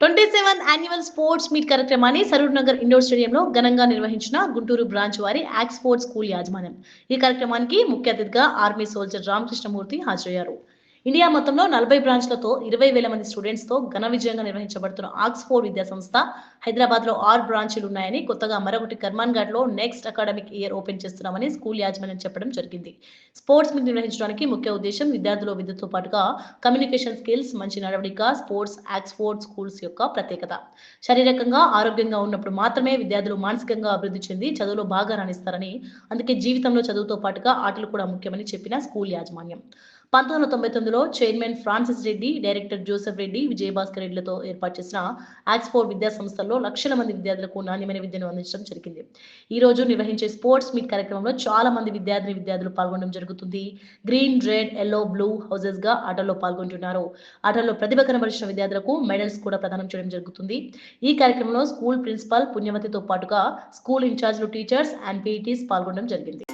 27th annual sports meet కార్యక్రమాన్ని Saroor Nagar indoor స్టేడియంలో ఘనంగా నిర్వహించిన గుంటూరు బ్రాంచ్ వారి యాక్స్ స్పోర్ట్స్ స్కూల్ యాజమాన్యం. ఈ కార్యక్రమానికి ముఖ్య అతిథిగా ఆర్మీ సోల్జర్ రామకృష్ణమూర్తి హాజరయ్యారు. ఇండియా మొత్తంలో 40 బ్రాంచ్లతో 20,000 మంది స్టూడెంట్స్ తో ఘన విజయంగా నిర్వహించబడుతున్న ఆక్స్ఫోర్డ్ విద్యా సంస్థ హైదరాబాద్ లో 6 బ్రాంచీలు ఉన్నాయని, కొత్తగా మరొకటి కర్మాన్ ఘాట్ లో నెక్స్ట్ అకాడమిక్ ఇయర్ ఓపెన్ చేస్తున్నామని స్కూల్ యాజమాన్యం చెప్పడం జరిగింది. స్పోర్ట్స్ మీట్ నిర్వహించడానికి ముఖ్య ఉద్దేశం విద్యార్థుల విద్యతో పాటుగా కమ్యూనికేషన్ స్కిల్స్, మంచి నడవడిక, స్పోర్ట్స్ ఆక్స్ఫోర్డ్ స్కూల్స్ యొక్క ప్రత్యేకత. శారీరకంగా ఆరోగ్యంగా ఉన్నప్పుడు మాత్రమే విద్యార్థులు మానసికంగా అభివృద్ధి చెంది చదువులో బాగా రాణిస్తారని, అందుకే జీవితంలో చదువుతో పాటుగా ఆటలు కూడా ముఖ్యమని చెప్పిన స్కూల్ యాజమాన్యం 1999లో chairman Francis Reddy, director Joseph Reddy, Vijayabhaskar రెడ్డిలతో ఏర్పాటు చేసిన ఆక్స్ఫోర్డ్ విద్యా సంస్థల్లో లక్షల మంది విద్యార్థులకు నాణ్యమైన విద్యను అందించడం జరిగింది. ఈ రోజు నిర్వహించే స్పోర్ట్స్ మీట్ కార్యక్రమంలో చాలా మంది విద్యార్థులు పాల్గొనడం జరుగుతుంది. Green, red, yellow, blue houses గా ఆటల్లో పాల్గొంటున్నారు. ఆటల్లో ప్రతిభ కనబరిచిన విద్యార్థులకు మెడల్స్ కూడా ప్రదానం చేయడం జరుగుతుంది. ఈ కార్యక్రమంలో స్కూల్ ప్రిన్సిపల్ పుణ్యవతితో పాటుగా స్కూల్ ఇన్ఛార్జ్లు, టీచర్స్ అండ్ పీఈటీస్ పాల్గొనడం జరిగింది.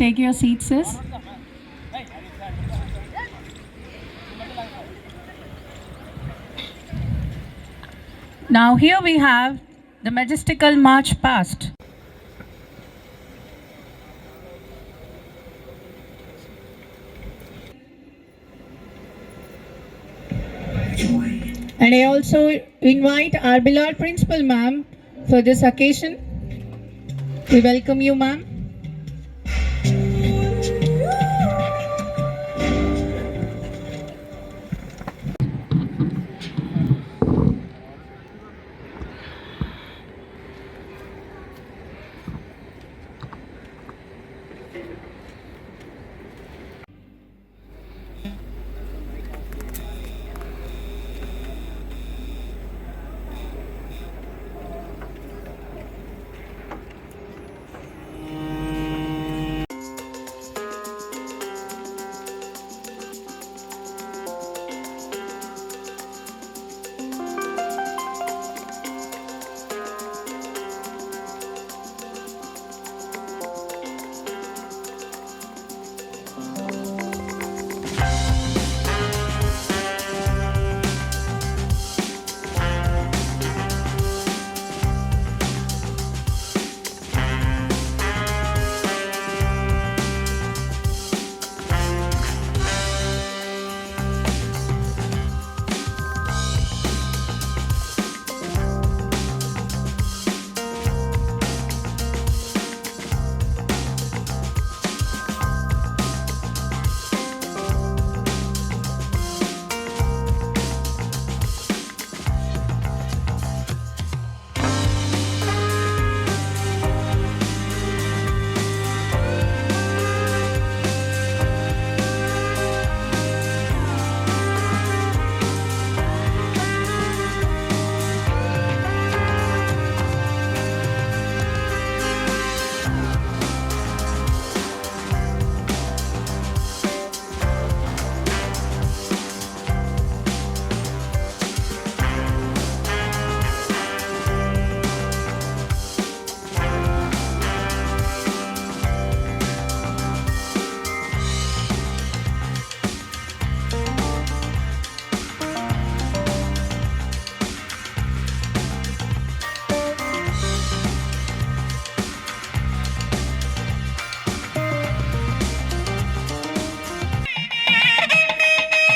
Take your seats, sis. Now here we have the majestical march past. And I also invite our beloved principal ma'am for this occasion. We welcome you, ma'am.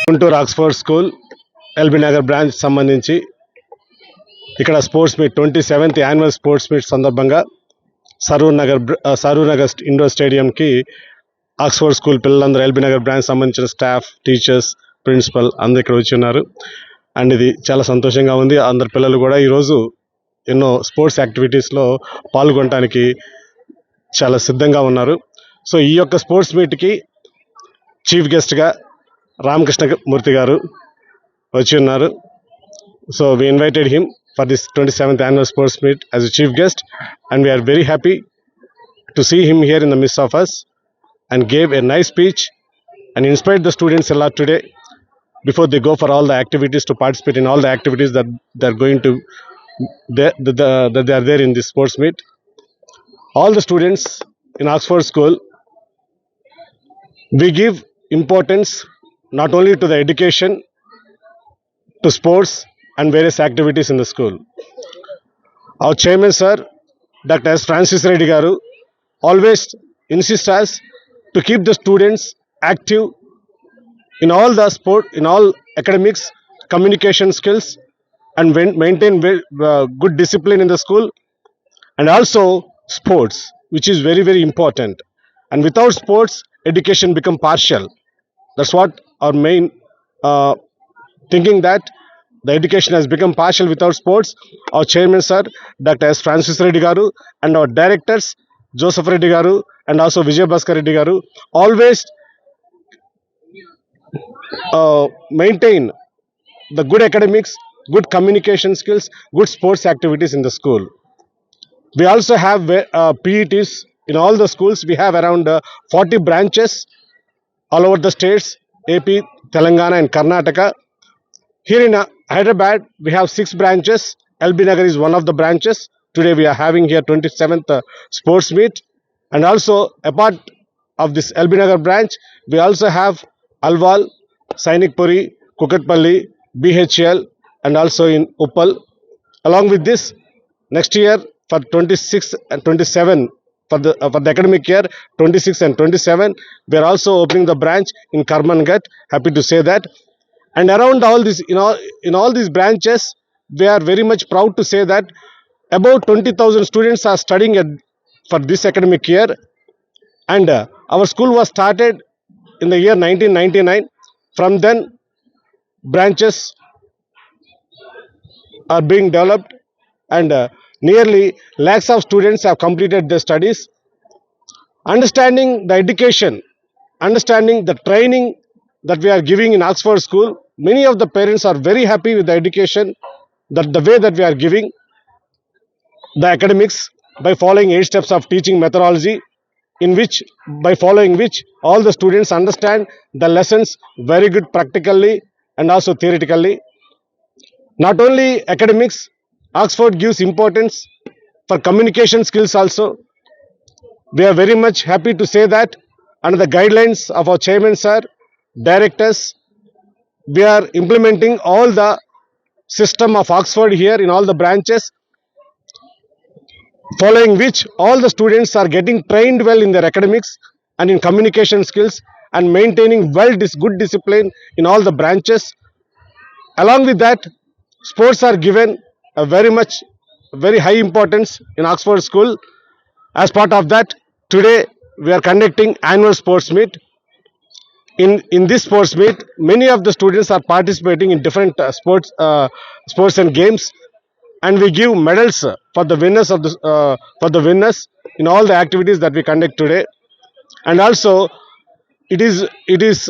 Guntur Oxford school LB Nagar branch సంబంధించి ఇక్కడ sports meet 27th annual sports meet సందర్భంగా Saroor Nagar indoor స్టేడియంకి Oxford school పిల్లలందరూ LB Nagar branch సంబంధించిన staff, teachers, principal అందరూ ఇక్కడ వచ్చి ఉన్నారు. అండ్ ఇది చాలా సంతోషంగా ఉంది. అందరు పిల్లలు కూడా ఈరోజు ఎన్నో స్పోర్ట్స్ యాక్టివిటీస్లో పాల్గొనడానికి చాలా సిద్ధంగా ఉన్నారు. సో ఈ యొక్క స్పోర్ట్స్ మీట్కి చీఫ్ గెస్ట్గా రామకృష్ణమూర్తి గారు వచ్చి ఉన్నారు. So we invited him for this 27th annual sports meet as a chief guest, and we are very happy to see him here in the midst of us and gave a nice speech and inspired the students a lot today before they go for all the activities, to participate in all the activities that they're going to that they are there in this sports meet. All the students in Oxford School, we give importance not only to the education, to sports and various activities in the school. Our chairman sir, Dr. S. Francis Reddy Garu, always insists us to keep the students active in all the sport, in all academics, communication skills, and maintain good discipline in the school, and also sports, which is very, very important. And without sports, education become partial. That's what our main thinking, that the education has become partial without sports. Our chairman sir, Dr. S. Francis Reddy Garu, and our directors, Joseph Reddy Garu and also Vijay Bhaskar Reddy Garu, always maintain the good academics, good communication skills, good sports activities in the school. We also have PETs in all the schools. We have around 40 branches all over the states, AP, Telangana and Karnataka. Here in Hyderabad, we have 6 branches. LB Nagar is one of the branches. Today we are having here 27th sports meet. And also, apart of this LB Nagar branch, we also have Alwal, Sainikpuri, Kukatpalli, BHL, and also in Uppal. Along with this, next year for 26 and 27, for the academic year 26 and 27, we are also opening the branch in Karmangat. Happy to say that. And around all this, in all these branches, we are very much proud to say that about 20,000 students are studying for this academic year. And our school was started in the year 1999. From then, branches are being developed, and nearly lakhs of students have completed their studies. Understanding the education, understanding the training that we are giving in Oxford School, many of the parents are very happy with the education, that the way that we are giving the academics by following 8 steps of teaching methodology, by following which all the students understand the lessons very good practically and also theoretically. Not only academics, Oxford gives importance for communication skills also. We are very much happy to say that under the guidelines of our chairman sir, directors, we are implementing all the system of Oxford here in all the branches, following which all the students are getting trained well in their academics and in communication skills and maintaining good discipline in all the branches. Along with that, sports are given a very high importance in Oxford School. As part of that, today we are conducting annual sports meet. In this sports meet, many of the students are participating in different sports and games, and we give medals for the winners in all the activities that we conduct today. And also, it is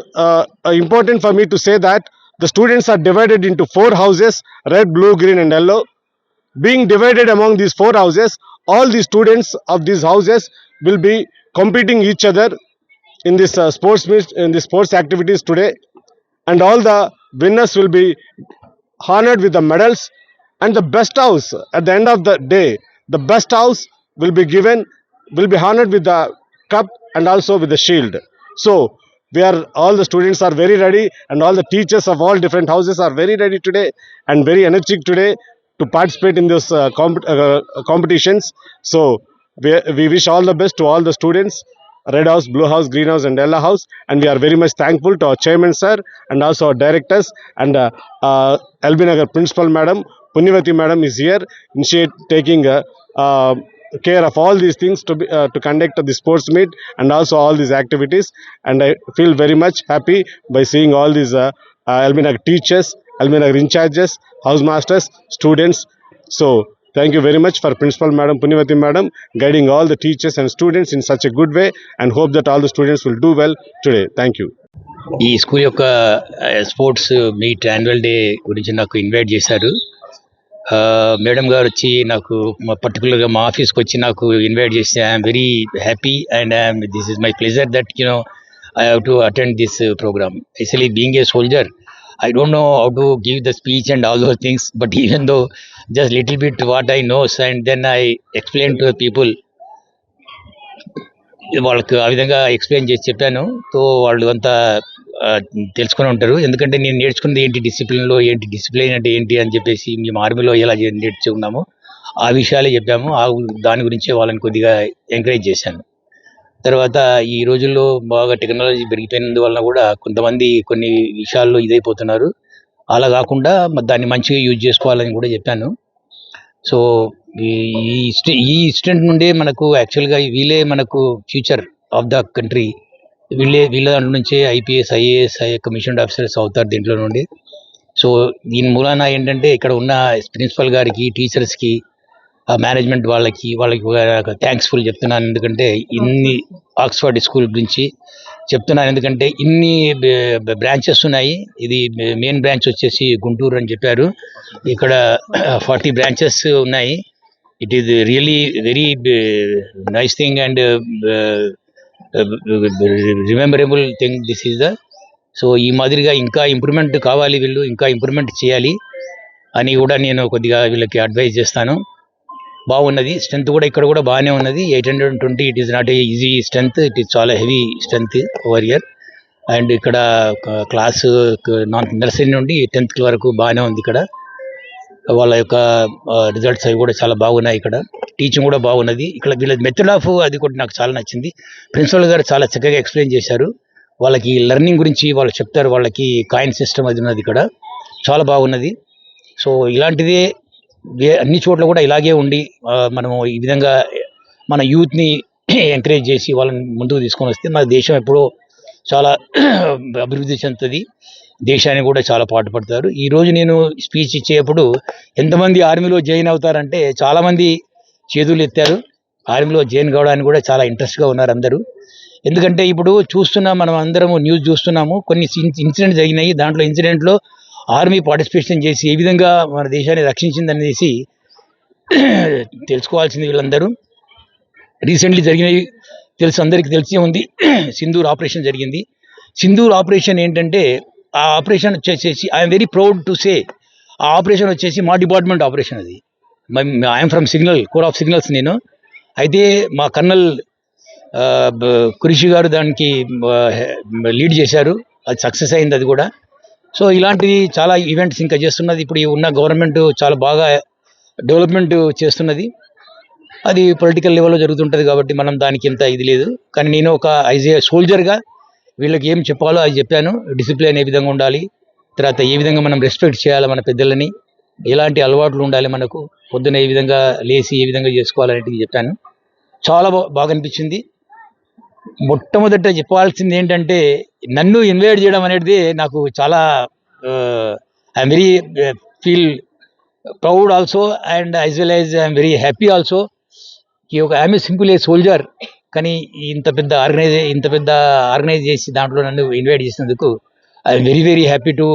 important for me to say that the students are divided into 4 houses: red, blue, green, and yellow. Being divided among these 4 houses, all the students of these houses will be competing each other in this sports meet, in the sports activities today, and all the winners will be honored with the medals. And the best house, at the end of the day, the best house will be honored with the cup and also with the shield. So all the students are very ready, and all the teachers of all different houses are very ready today and very energetic today to participate in those competitions. So we wish all the best to all the students, Red House, Blue House, Green House, and Yellow House. And we are very much thankful to our chairman sir and also our directors, and LB Nagar principal madam, Punyavati madam is here taking care of all these things to conduct the sports meet and also all these activities. And I feel very much happy by seeing all these LB Nagar teachers, LB Nagar in charges, house masters, students. So thank you very much for Principal Madam Punyavati Madam guiding all the teachers and students in such a good way, and hope that all the students will do well today. Thank you. ఈ school యొక్క sports meet annual day గురించి నాకు invite చేశారు. Madam గారు వచ్చి నాకు పర్టికులర్గా మా ఆఫీస్కి వచ్చి నాకు ఇన్వైట్ చేస్తే I'm very happy and this is my pleasure that I have to attend this program. Actually being a soldier, I don't know how to give the speech and all those things, but even though just little bit what I know, and then I explain to the people, వాళ్ళకి ఆ విధంగా explain చేసి చెప్పాను. So వాళ్ళు అంతా తెలుసుకొని ఉంటారు. ఎందుకంటే నేను నేర్చుకున్నది ఏంటి, డిసిప్లిన్లో ఏంటి, డిసిప్లిన్ అంటే ఏంటి అని చెప్పేసి మేము ఆర్మీలో ఎలా నేర్చుకున్నామో ఆ విషయాలే చెప్పాము. దాని గురించే వాళ్ళని కొద్దిగా ఎంకరేజ్ చేశాను. తర్వాత ఈ రోజుల్లో బాగా టెక్నాలజీ పెరిగిపోయినందువలన కూడా కొంతమంది కొన్ని విషయాల్లో ఇదైపోతున్నారు. అలా కాకుండా దాన్ని మంచిగా యూజ్ చేసుకోవాలని కూడా చెప్పాను. సో ఈ ఇన్సిడెంట్ నుండే మనకు యాక్చువల్గా వీళ్ళే మనకు ఫ్యూచర్ ఆఫ్ ద కంట్రీ, వీళ్ళ దాంట్లో నుంచే ఐపీఎస్, ఐఏఎస్, కమిషన్డ్ ఆఫీసర్స్ అవుతారు దీంట్లో నుండి. సో దీని మూలాన ఏంటంటే ఇక్కడ ఉన్న ప్రిన్సిపల్ గారికి, టీచర్స్కి, మేనేజ్మెంట్ వాళ్ళకి థ్యాంక్స్ఫుల్ చెప్తున్నాను. ఎందుకంటే ఇన్ని ఆక్స్ఫర్డ్ స్కూల్ గురించి చెప్తున్నాను, ఎందుకంటే ఇన్ని బ్రాంచెస్ ఉన్నాయి. ఇది మెయిన్ బ్రాంచ్ వచ్చేసి గుంటూరు అని చెప్పారు. ఇక్కడ 40 బ్రాంచెస్ ఉన్నాయి. It is really very nice thing and rememberable thing this is the. So ఈ మాదిరిగా ఇంకా ఇంప్రూవ్మెంట్ కావాలి, వీళ్ళు ఇంకా ఇంప్రూవ్మెంట్ చేయాలి అని కూడా నేను కొద్దిగా వీళ్ళకి అడ్వైజ్ చేస్తాను. బాగున్నది, స్ట్రెంత్ కూడా ఇక్కడ కూడా బాగానే ఉన్నది. 820 it is not a easy strength, it is చాలా heavy strength over year. And ఇక్కడ క్లాసు నర్సరీ నుండి 10th వరకు బాగానే ఉంది. ఇక్కడ వాళ్ళ యొక్క రిజల్ట్స్ అవి కూడా చాలా బాగున్నాయి. ఇక్కడ టీచింగ్ కూడా బాగున్నది. ఇక్కడ వీళ్ళ మెథడ్ ఆఫ్ అది కూడా నాకు చాలా నచ్చింది. ప్రిన్సిపల్ గారు చాలా చక్కగా ఎక్స్ప్లెయిన్ చేశారు. వాళ్ళకి లెర్నింగ్ గురించి వాళ్ళు చెప్తారు. వాళ్ళకి కాయిన్ సిస్టమ్ అది ఉన్నది ఇక్కడ, చాలా బాగున్నది. సో ఇలాంటిదే అన్ని చోట్ల కూడా ఇలాగే ఉండి మనము ఈ విధంగా మన యూత్ని ఎంకరేజ్ చేసి వాళ్ళని ముందుకు తీసుకొని వస్తే మన దేశం ఎప్పుడో చాలా అభివృద్ధి చెందుతుంది. దేశాన్ని కూడా చాలా పాటుపడతారు. ఈరోజు నేను స్పీచ్ ఇచ్చేటప్పుడు ఎంతమంది ఆర్మీలో జాయిన్ అవుతారంటే చాలామంది చేతులు ఎత్తారు. ఆర్మీలో జాయిన్ కావడానికి కూడా చాలా ఇంట్రెస్ట్గా ఉన్నారు అందరూ. ఎందుకంటే ఇప్పుడు చూస్తున్నాం, మనం అందరము న్యూస్ చూస్తున్నాము, కొన్ని ఇన్సిడెంట్స్ జరిగినాయి. దాంట్లో ఇన్సిడెంట్లో ఆర్మీ పార్టిసిపేషన్ చేసి ఏ విధంగా మన దేశాన్ని రక్షించిందనేసి తెలుసుకోవాల్సింది వీళ్ళందరూ. రీసెంట్లీ జరిగినవి అందరికీ తెలిసే ఉంది. సింధూర్ ఆపరేషన్ జరిగింది. సింధూర్ ఆపరేషన్ ఏంటంటే, ఆ ఆపరేషన్ వచ్చేసి I'm very proud to say, ఆ ఆపరేషన్ వచ్చేసి మా డిపార్ట్మెంట్ ఆపరేషన్. అది I'm from signal, core of signals నేను. అయితే మా కర్నల్ కృషి గారు దానికి లీడ్ చేశారు, అది సక్సెస్ అయింది అది కూడా. సో ఇలాంటివి చాలా ఈవెంట్స్ ఇంకా చేస్తున్నది. ఇప్పుడు ఈ ఉన్న గవర్నమెంట్ చాలా బాగా డెవలప్మెంట్ చేస్తున్నది. అది పొలిటికల్ లెవెల్లో జరుగుతుంటుంది కాబట్టి మనం దానికి ఎంత ఇది లేదు. కానీ నేను ఒక యాజ్ ఏ సోల్జర్గా వీళ్ళకి ఏం చెప్పాలో అది చెప్పాను. డిసిప్లిన్ ఏ విధంగా ఉండాలి, తర్వాత ఏ విధంగా మనం రెస్పెక్ట్ చేయాలి మన పెద్దలని, ఎలాంటి అలవాట్లు ఉండాలి మనకు, పొద్దున ఏ విధంగా లేచి ఏ విధంగా చేసుకోవాలనేది చెప్పాను. చాలా బాగా అనిపించింది. మొట్టమొదట చెప్పాల్సింది ఏంటంటే నన్ను ఇన్వైట్ చేయడం అనేది నాకు చాలా I'm very feel proud also and as well as I'm very happy also. ఈ ఒక I'm a simple A soldier, కానీ ఇంత పెద్ద ఆర్గనైజ్ చేసి దాంట్లో నన్ను ఇన్వైట్ చేసినందుకు I'm very very happy to